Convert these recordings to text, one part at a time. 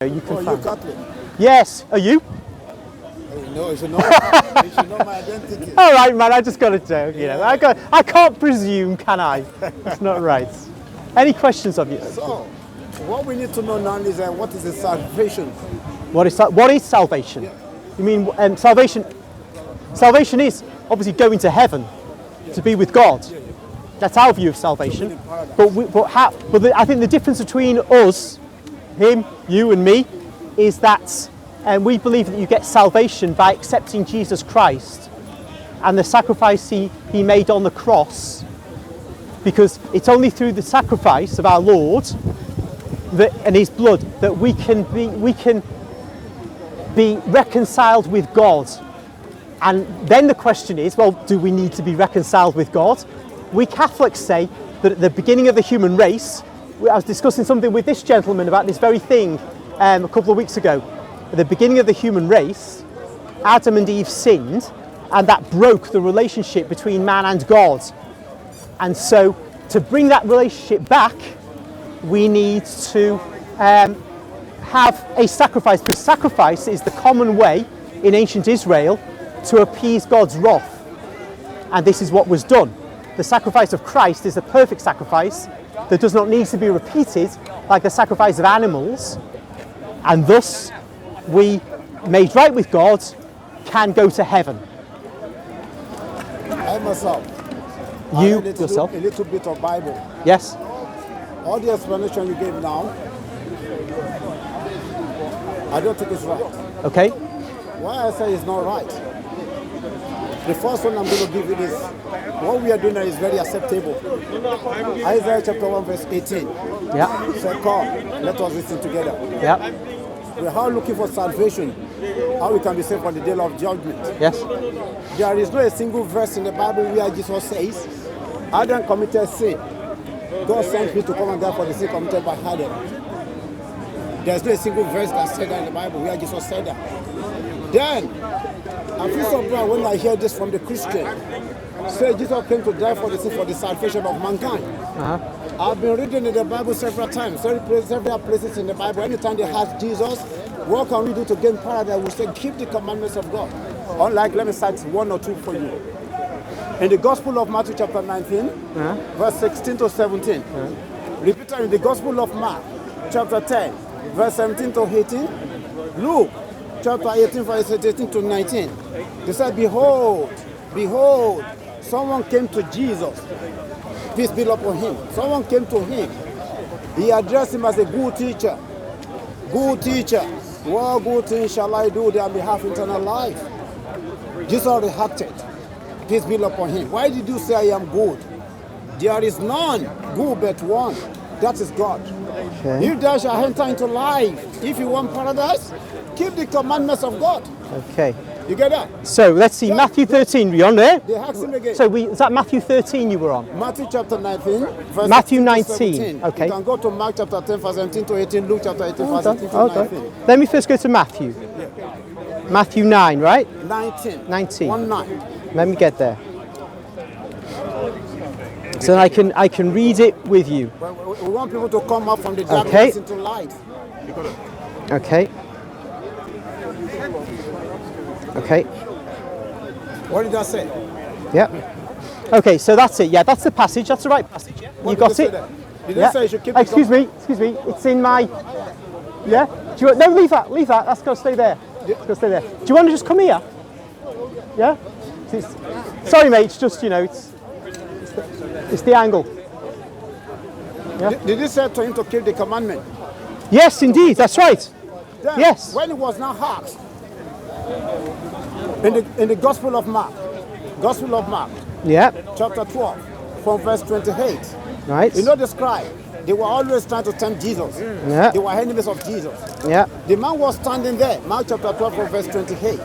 You can you Catholic? Yes. Are you? No, you should know. You should know my identity. All right, man. I just got to joke. You know, I can't presume, can I? It's not right. Any questions of you? So, what we need to know now is what is the salvation? What is salvation? Yeah. You mean salvation? Salvation is obviously going to heaven to be with God. That's our view of salvation. I think the difference between us, him, you and me, is that we believe that you get salvation by accepting Jesus Christ and the sacrifice he made on the cross, because it's only through the sacrifice of our Lord and his blood that we can be reconciled with God. And then the question is, well, do we need to be reconciled with God? We Catholics say that at the beginning of the human race, I was discussing something with this gentleman about this very thing a couple of weeks ago. At the beginning of the human race, Adam and Eve sinned, and that broke the relationship between man and God. And so to bring that relationship back, we need to have a sacrifice, because sacrifice is the common way in ancient Israel to appease God's wrath. And this is what was done. The sacrifice of Christ is a perfect sacrifice that does not need to be repeated like the sacrifice of animals, and thus we, made right with God, can go to heaven. I myself. You I read yourself? a little bit of Bible. Yes? All the explanation you gave now, I don't think it's right. Okay. Why I say it's not right? The first one I'm going to give you is, what we are doing now is very acceptable. Isaiah chapter 1 verse 18. Yeah. Say, come, let us listen together. Yeah. We are looking for salvation, how we can be saved on the day of judgment. Yes. There is not a single verse in the Bible where Jesus says, Adam committed sin. God sent me to come and die for the sin committed by Adam. There's no a single verse that said that in the Bible where Jesus said that. Then, I feel so proud when I hear this from the Christian. Say Jesus came to die for the sin, for the salvation of mankind. I've been reading in the Bible several times, several places in the Bible. Anytime they ask Jesus, what can we do to gain paradise? We say, keep the commandments of God. Unlike, let me cite one or two for you. In the Gospel of Matthew chapter 19, verse 16 to 17. Repeated in the Gospel of Mark chapter 10, verse 17 to 18. Luke chapter 18, verse 18 to 19. They said, behold, behold, someone came to Jesus. Peace be upon him. Someone came to him. He addressed him as a good teacher. Good teacher. What good thing shall I do that I may have eternal life? Jesus reacted. Peace be upon him. Why did you say I am good? There is none good but one. That is God. Okay. If thou shalt enter into life, if you want paradise, keep the commandments of God. Okay. You get that? So let's see, Matthew 13, were you on there? They asked him again. So is that Matthew 13 you were on? Matthew chapter 19, verse Matthew 19. Okay. You can go to Mark chapter 10, verse 17 to 18, Luke chapter 18, verse 18 to 19. Let me first go to Matthew. Yeah. Matthew 9, right? 19. 19. 1-9. Let me get there. So I can read it with you. We want people to come up from the darkness into light. Okay. Okay. What did I say? Yeah. Okay, so that's it. Yeah, that's the passage. That's the right passage. Yeah? You got it? Did you say you should keep it? Excuse me. It's in my... Yeah? Do you want... No, leave that. Let's go stay there. Let's go stay there. Do you want to just come here? Yeah? Sorry, mate. It's just, it's the angle. Yeah? Did you say to him to keep the commandment? Yes, indeed. That's right. Then, yes. When it was now asked, in the Gospel of Mark, yeah, chapter 12, from verse 28. Right. You know the scribe, they were always trying to tempt Jesus. Yeah. They were enemies of Jesus. Yeah. The man was standing there, Mark chapter 12, from verse 28.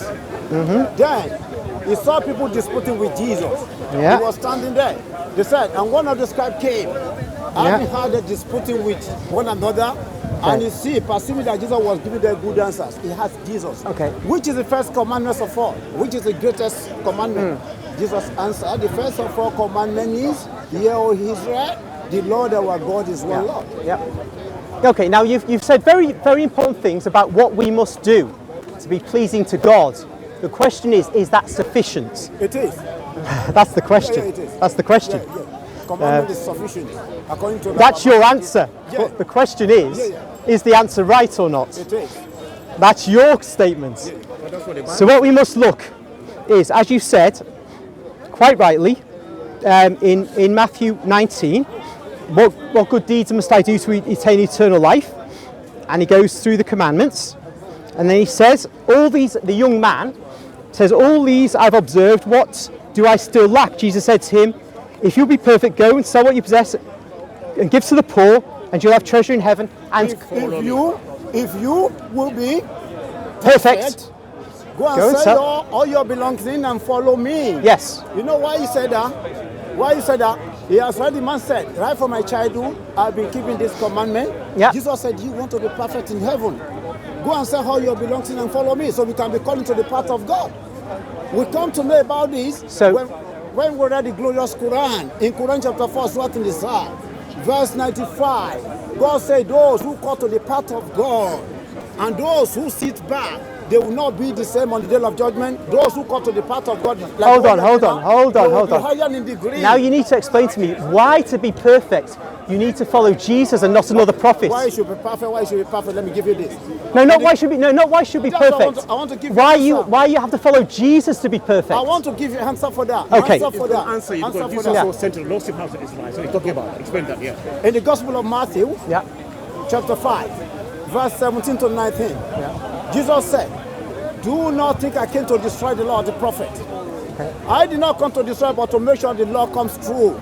Then he saw people disputing with Jesus. Yeah. He was standing there. They said, and one of the scribes came, having heard them disputing with one another. Okay. And you see, perceiving that Jesus was giving them good answers, he asked Jesus, which is the first commandment of all? Which is the greatest commandment? Jesus answered, the first of all commandments is, hear, O Israel, the Lord our God is one Lord. Okay, now you've said very, very important things about what we must do to be pleasing to God. The question is that sufficient? It is. That's the question. Yeah, it is. That's the question. Commandment is sufficient. According to That's your answer. Yeah. But the question is the answer right or not? It is. That's your statement. So what we must look is, as you said, quite rightly, in Matthew 19, what good deeds must I do to attain eternal life? And he goes through the commandments, and then he says, the young man says, all these I've observed, what do I still lack? Jesus said to him, if you'll be perfect, go and sell what you possess and give to the poor, and you'll have treasure in heaven. And If you will be perfect, go and sell all your belongings and follow me. Yes. You know why he said that? Why he said that? He has heard the man said, right from my childhood, I've been keeping this commandment. Yeah. Jesus said, you want to be perfect in heaven. Go and sell all your belongings and follow me, so we can be called into the path of God. We come to know about this when we read the glorious Quran. In Quran chapter 4, Surah An-Nisa, verse 95, God said, those who call to the path of God and those who sit back, they will not be the same on the day of judgment. Those who come to the path of God. Hold on. Higher in degree. Now you need to explain to me why, to be perfect, you need to follow Jesus and not another prophet. Why you should be perfect? Why you should be perfect? Let me give you this. Not why should be perfect. I want to give why you why you have to follow Jesus to be perfect. I want to give you an answer for that. Okay. Answer for that. Answer you, because Jesus was sent to the lost sheep house of Israel. So he's talking about it. Explain that, yeah. In the Gospel of Matthew, Yeah. chapter 5, verse 17 to 19, Jesus said, do not think I came to destroy the law of the prophet. Okay. I did not come to destroy, but to make sure the law comes true.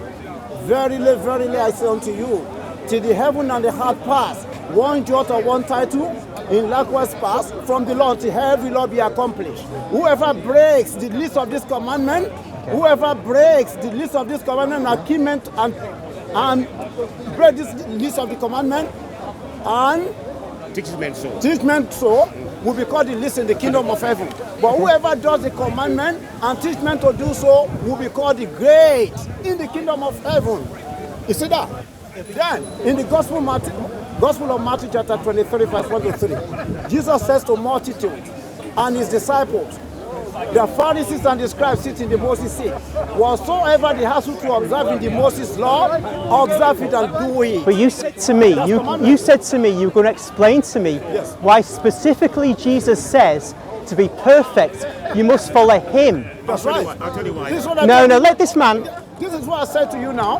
Verily, verily, I say unto you, till the heaven and the earth pass, one jot or one title in likewise pass from the law till every law be accomplished. Whoever breaks the least of this commandment, whoever breaks the least of this commandment and break this least of the commandment and teach men so will be called the least in the kingdom of heaven. But whoever does the commandment and teach men to do so will be called the great in the kingdom of heaven. You see that? Then, in the Gospel of Matthew chapter 23, verse 1 to 3, Jesus says to multitude and his disciples, the Pharisees and the scribes sit in the Moses seat. Whatsoever they ask you to observe in the Moses law, observe it and do it. But you said to me, you said to me, you were going to explain to me why specifically Jesus says to be perfect, you must follow him. That's right. I'll tell you why. No, let this man. This is what I said to you now.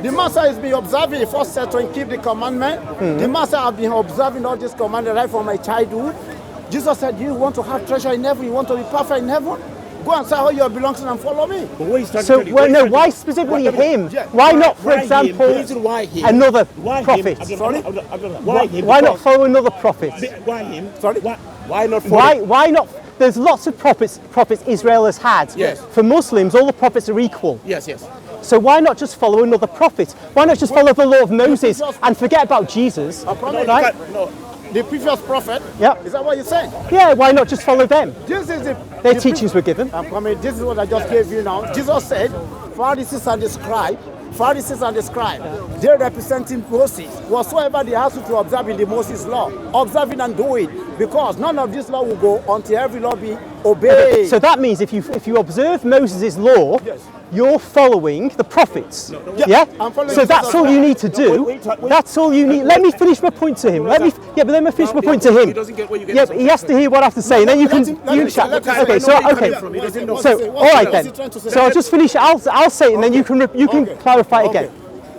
The master has been observing, he first said to him, keep the commandment. The master has been observing all these commandments right from my childhood. Jesus said, you want to have treasure in heaven, you want to be perfect in heaven? Go and sell all your belongings and follow me. So, why specifically him? Why not, for example, another prophet? Sorry? Why not follow another prophet? Why him? Sorry? Why not follow? Why not? There's lots of prophets Israel has had. Yes. For Muslims, all the prophets are equal. Yes. So why not just follow another prophet? Why not just follow the law of Moses and forget about Jesus? Right? No. The previous prophet? Yeah. Is that what you're saying? Yeah, why not just follow them? This is Their teachings were given. This is what I just gave you now. Jesus said, Pharisees and the scribes, they're representing Moses. Whatsoever they ask you to observe in the Moses law, observe it and do it. Because none of this law will go until every law be obeyed. So that means if you observe Moses' law, you're following the prophets. Yeah? So that's all you need to do. That's all you need. Let me finish my point to him. Let me finish my point to him. He doesn't get what you get. Yeah, but he has to hear what I have to say, and then you can chat. Okay, so all right then. So I'll just finish. I'll say it, and then you can clarify again.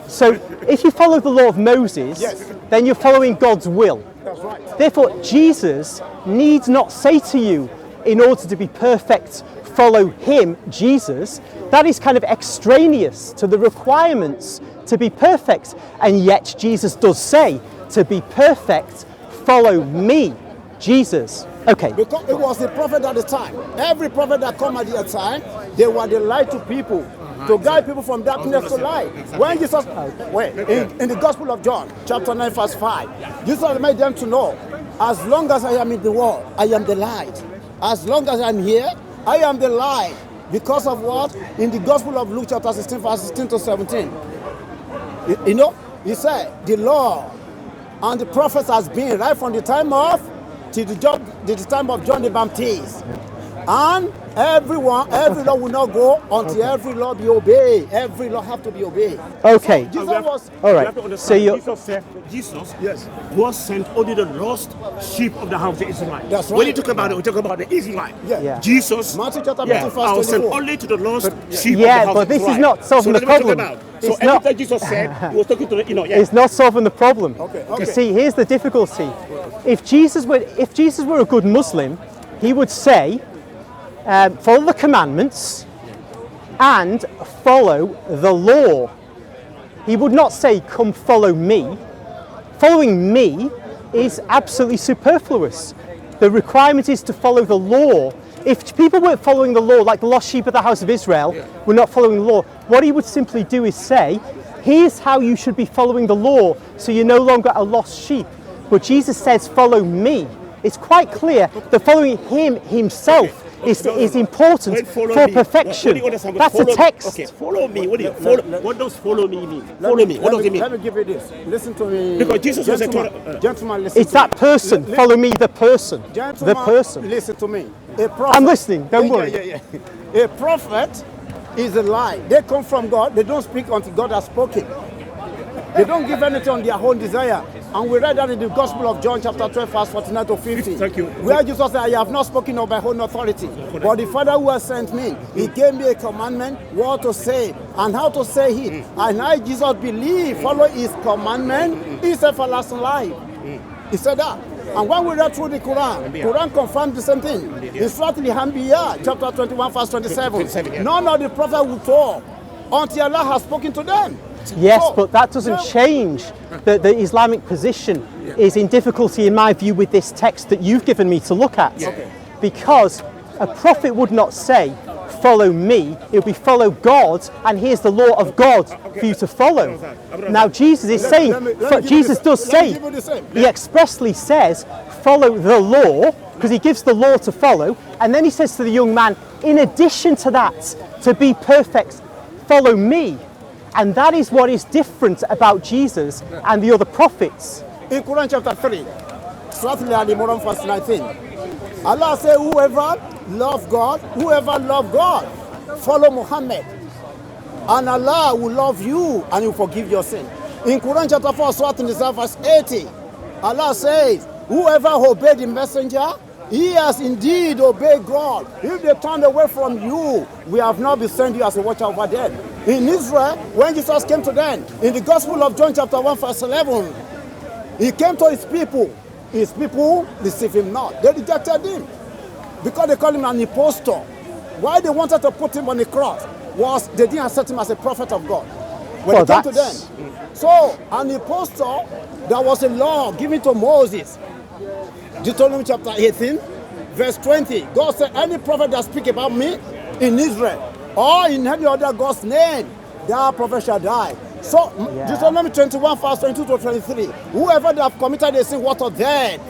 So if you follow the law of Moses, then you're following God's will. That's right. Therefore, Jesus needs not say to you, in order to be perfect, follow him, Jesus. That is kind of extraneous to the requirements to be perfect. And yet Jesus does say, to be perfect, follow me, Jesus. Okay. Because it was the prophet at the time. Every prophet that come at the time, they were the light to people, to guide people from darkness to light. When Jesus, in the Gospel of John, chapter 9, verse 5, Jesus made them to know, as long as I am in the world, I am the light. As long as I'm here, I am the light. Because of what? In the Gospel of Luke chapter 16, verse 16 to 17. You know, he said, the law And the prophets has been right from the time of till the time of John the Baptist. And every law will not go until every law be obeyed. Every law have to be obeyed. Okay. So Jesus was All You have to right. understand, So you Jesus said, Jesus was sent only the lost sheep of the house of Israel. That's When right. you talk about it, we talk about the Israelite. Yeah. Jesus, Matthew chapter yeah, 20, verse I was sent 24. only to the lost sheep Yeah, of the house but of this is Israel. not solving so the that's what we're problem. talking about. So It's not- everything Jesus said, he was talking to the, It's not solving the problem. Okay, You okay. see, here's the difficulty. If Jesus were a good Muslim, he would say, follow the commandments and follow the law. He would not say, come follow me. Following me is absolutely superfluous. The requirement is to follow the law. If people weren't following the law, like the lost sheep of the house of Israel, were not following the law, what he would simply do is say, here's how you should be following the law, so you're no longer a lost sheep. But Jesus says, follow me. It's quite clear that following him himself is important for perfection. That's a text. Okay, follow me. What does follow me mean? Follow me. What does it mean? Let me give you this. Listen to me. Because Jesus was a Gentlemen, listen It's to me. that person. Follow me, the person. Gentlemen, The person. listen to me. A prophet, I'm listening, don't worry. A prophet is a lie. They come from God. They don't speak until God has spoken. They don't give anything on their own desire. And we read that in the Gospel of John chapter 12, verse 49 to 50. Thank you. Where Jesus said, I have not spoken of my own authority. But the Father who has sent me, he gave me a commandment, what to say and how to say it. And I, Jesus, believe, follow his commandment, is everlasting life. He said that. And when we read through the Quran confirms the same thing. In Surah Al-Anbiya, chapter 21, verse 27. None of the prophets will talk until Allah has spoken to them. Yes, So, but that doesn't change that the Islamic position is in difficulty, in my view, with this text that you've given me to look at. Because a prophet would not say, follow me, it would be follow God, and here's the law of God for you to follow. Now, Jesus is saying, Jesus does say, he expressly says, follow the law, because he gives the law to follow, and then he says to the young man, in addition to that, to be perfect, follow me. And that is what is different about Jesus and the other prophets. In Quran chapter 3, Surah Al-Imran verse 19, Allah says, whoever love God, follow Muhammad. And Allah will love you and will forgive your sin. In Quran chapter 4, Surah An-Nisa verse 80, Allah says, whoever obeyed the messenger, he has indeed obeyed God. If they turned away from you, we have not been sent you as a watcher over them. In Israel, when Jesus came to them, in the Gospel of John chapter 1 verse 11, he came to his people. His people received him not. They rejected him because they called him an impostor. Why they wanted to put him on the cross was they didn't accept him as a prophet of God. When Well, they came to them. that's- So, an impostor, there was a law given to Moses. Deuteronomy chapter 18, verse 20. God said, any prophet that speak about me in Israel or in any other God's name, that prophet shall die. So, Deuteronomy 21, verse 22 to 23. Whoever that have committed a sin, what of them?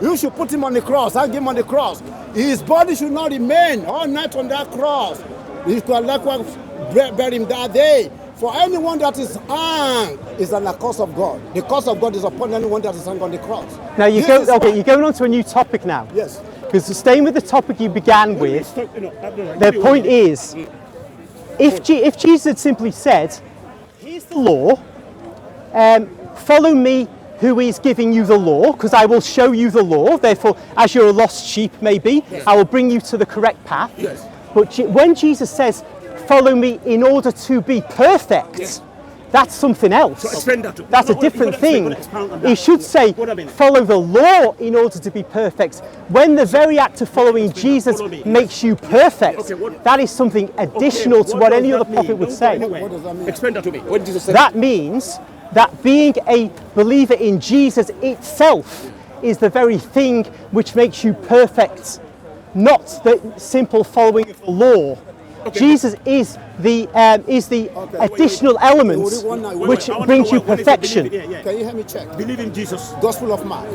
You should put him on the cross, hang him on the cross. His body should not remain all night on that cross. You can likewise bury him that day. For anyone that is hanged is an curse of God. The curse of God is upon anyone that is hanged on the cross. Now This is why- you're going on to a new topic now. Yes. Because staying with the topic you began with, the point is, if Jesus had simply said, here's the law, follow me who is giving you the law, because I will show you the law, therefore, as you're a lost sheep maybe, I will bring you to the correct path. Yes. But when Jesus says, follow me in order to be perfect, that's something else. So explain that to- That's a No, different you gotta thing. expound on He that. should say, What I mean. follow the law in order to be perfect. When the very act of following Jesus Follow me. makes you perfect, Okay, what- that is something additional to what does any that other prophet mean? would Don't say. go anywhere. What does that mean? Explain that to me. What did Jesus say? That means that being a believer in Jesus itself is the very thing which makes you perfect, not the simple following of the law. Jesus is the additional element which I wanna brings know you what is the perfection. belief- yeah. Can you help me check? Believe in Jesus. Gospel of Mark.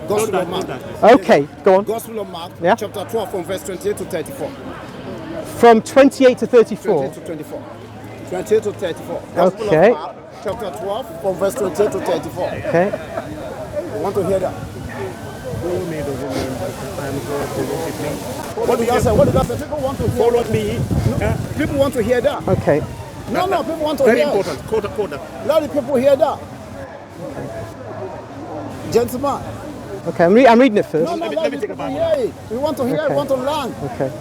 Gospel of Mark. Okay, go on. Gospel of Mark, Yeah. chapter 12, from verse 28 to 34. From 28 to 34. 28 to 24. 28 to 34. Gospel Okay. of Mark, chapter 12, from verse 28 to 34. Okay. Want to hear that? Follow me doesn't mean I am God to worship me. What did I say? What did I say? People want to hear Follow that. me. People want to hear that. Okay. No, people want to Very hear important. Quote that. Let the people hear that. Gentlemen. Okay, I'm reading it first. No, Let me let the take a people Bible. hear it. We want to hear it. Okay. We want to learn. Okay.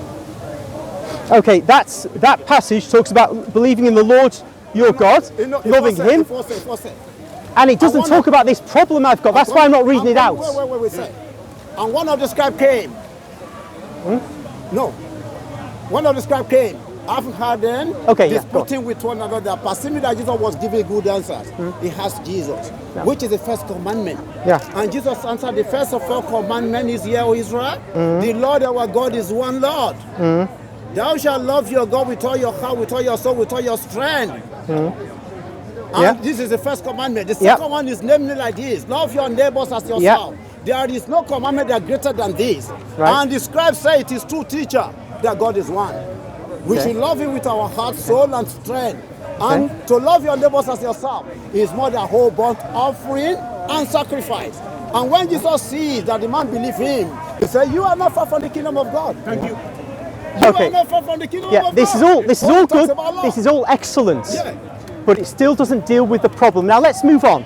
Okay, that passage talks about believing in the Lord your God, You know, loving Him, First, and it doesn't wanna- talk about this problem I've got. That's why I'm not reading it out. Wait. And one of the scribes came. No. One of the scribes came. After had them Okay, yeah, go on. disputing with one another, perceiving that Jesus was giving good answers. He asked Jesus, which is the first commandment. Yeah. And Jesus answered, the first of all commandments is here, O Israel. The Lord our God is one Lord. Thou shalt love your God with all your heart, with all your soul, with all your strength. And Yeah. this is the first commandment. The Yeah. second one is namely like this: love your neighbors as yourself. There is no commandment that greater than this. Right. And the scribes say it is true, teacher, that God is one. We Okay. should love Him with our heart, soul, and strength. And to love your neighbors as yourself is more than whole burnt offering and sacrifice. And when Jesus sees that the man believes Him, He said, "You are not far from the kingdom of God." Thank you. You Okay. are not far from the kingdom Yeah, of this God. is all When he good. talks about love. This is all excellent. Yeah. But it still doesn't deal with the problem. Now let's move on.